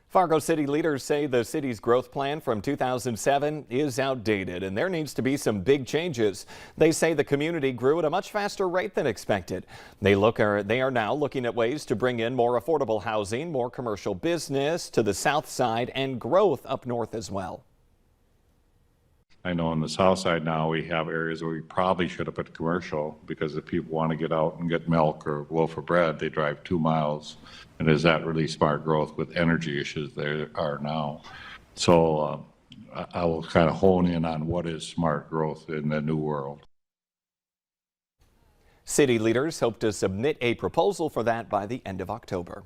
Fargo city leaders say the city's growth plan from 2007 is outdated and there needs to be some big changes. They say the community grew at a much faster rate than expected. They are now looking at ways to bring in more affordable housing, more commercial business to the south side, and growth up north as well. I know on the south side now we have areas where we probably should have put commercial, because if people want to get out and get milk or a loaf of bread, they drive 2 miles. And is that really smart growth with energy issues there are now? So I will kind of hone in on what is smart growth in the new world. City leaders hope to submit a proposal for that by the end of October.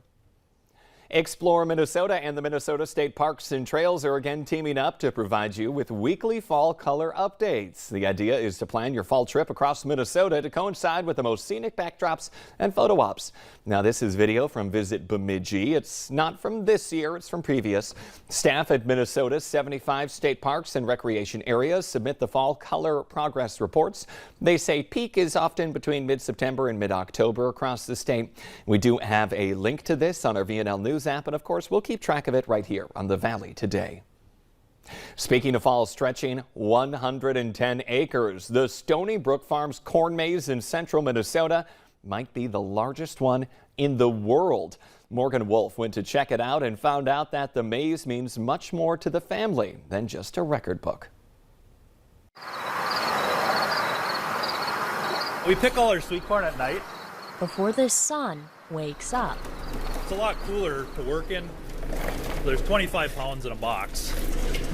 Explore Minnesota and the Minnesota State Parks and Trails are again teaming up to provide you with weekly fall color updates. The idea is to plan your fall trip across Minnesota to coincide with the most scenic backdrops and photo ops. Now, this is video from Visit Bemidji. It's not from this year, it's from previous. Staff at Minnesota's 75 state parks and recreation areas submit the fall color progress reports. They say peak is often between mid-September and mid-October across the state. We do have a link to this on our VNL News app, and of course we'll keep track of it right here on the Valley Today. Speaking of fall stretching, 110 acres. The Stony Brook Farms corn maze in central Minnesota might be the largest one in the world. Morgan Wolf went to check it out and found out that the maze means much more to the family than just a record book. We pick all our sweet corn at night before the sun wakes up. It's a lot cooler to work in. There's 25 pounds in a box.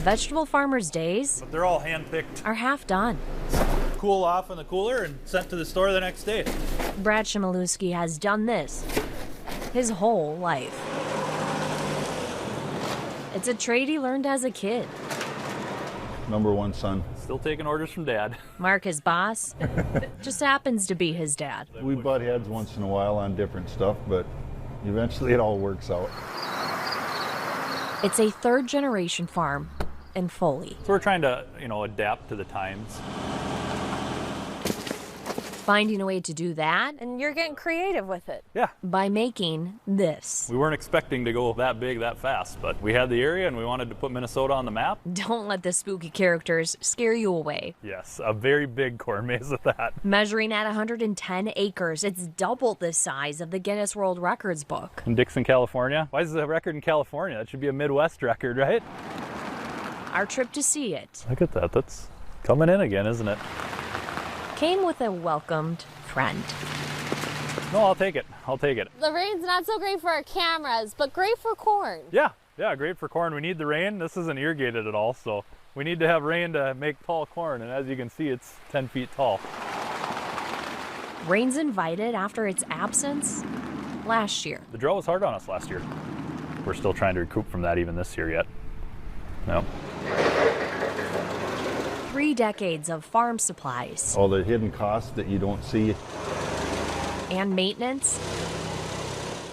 Vegetable farmers' days, But they're all hand-picked. Are half done. Cool off in the cooler and sent to the store the next day. Brad Shimilewski has done this his whole life. It's a trade he learned as a kid. Number one son. Still taking orders from Dad. Mark, his boss, just happens to be his dad. We butt heads once in a while on different stuff, but eventually it all works out. It's a third-generation farm in Foley. So we're trying to, adapt to the times. Finding a way to do that And you're getting creative with it. Yeah. by making this. We weren't expecting to go that big that fast, but we had the area and we wanted to put Minnesota on the map. Don't let the spooky characters scare you away. Yes, a very big corn maze at that. Measuring at 110 acres, it's double the size of the Guinness World Records book. In Dixon, California. Why is the record in California? That should be a Midwest record, right? Our trip to see it Look at that. That's coming in again, isn't it? came with a welcomed friend. No, I'll take it. I'll take it. The rain's not so great for our cameras, but great for corn. Yeah, great for corn. We need the rain. This isn't irrigated at all, so we need to have rain to make tall corn, and as you can see, it's 10 feet tall. Rain's invited after its absence last year. The drought was hard on us last year. We're still trying to recoup from that even this year yet. No. 3 decades of farm supplies All the hidden costs that you don't see. and maintenance.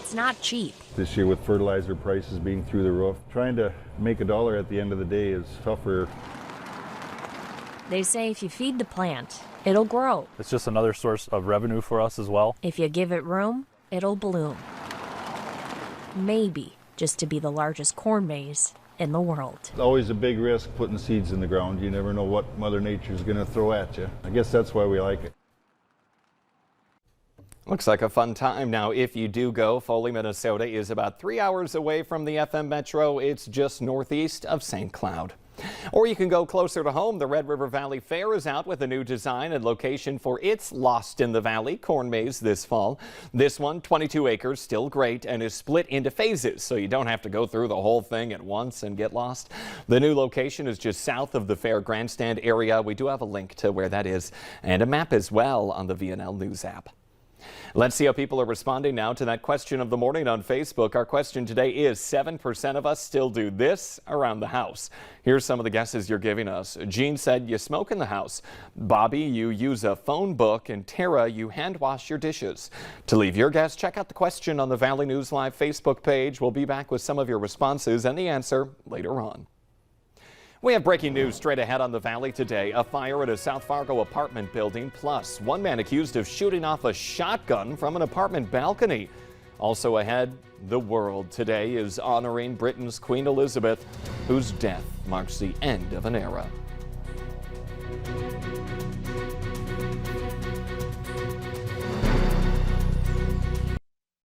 It's not cheap. This year with fertilizer prices being through the roof, trying to make $1 at the end of the day is tougher. They say if you feed the plant, it'll grow. It's just another source of revenue for us as well. If you give it room, it'll bloom. Maybe just to be the largest corn maze in the world. It's always a big risk putting seeds in the ground. You never know what Mother Nature's going to throw at you. I guess that's why we like it. Looks like a fun time. Now, if you do go, Foley, Minnesota is about 3 hours away from the FM Metro. It's just northeast of St. Cloud. Or you can go closer to home. The Red River Valley Fair is out with a new design and location for its Lost in the Valley corn maze this fall. This one, 22 acres, still great, and is split into phases, so you don't have to go through the whole thing at once and get lost. The new location is just south of the fair grandstand area. We do have a link to where that is and a map as well on the VNL News app. Let's see how people are responding now to that question of the morning on Facebook. Our question today is 7% of us still do this around the house. Here's some of the guesses you're giving us. Jean said you smoke in the house. Bobby, you use a phone book. And Tara, you hand wash your dishes. To leave your guess, check out the question on the Valley News Live Facebook page. We'll be back with some of your responses and the answer later on. We have breaking news straight ahead on the Valley today. A fire at a South Fargo apartment building, plus one man accused of shooting off a shotgun from an apartment balcony. Also ahead, The world today is honoring Britain's Queen Elizabeth, whose death marks the end of an era.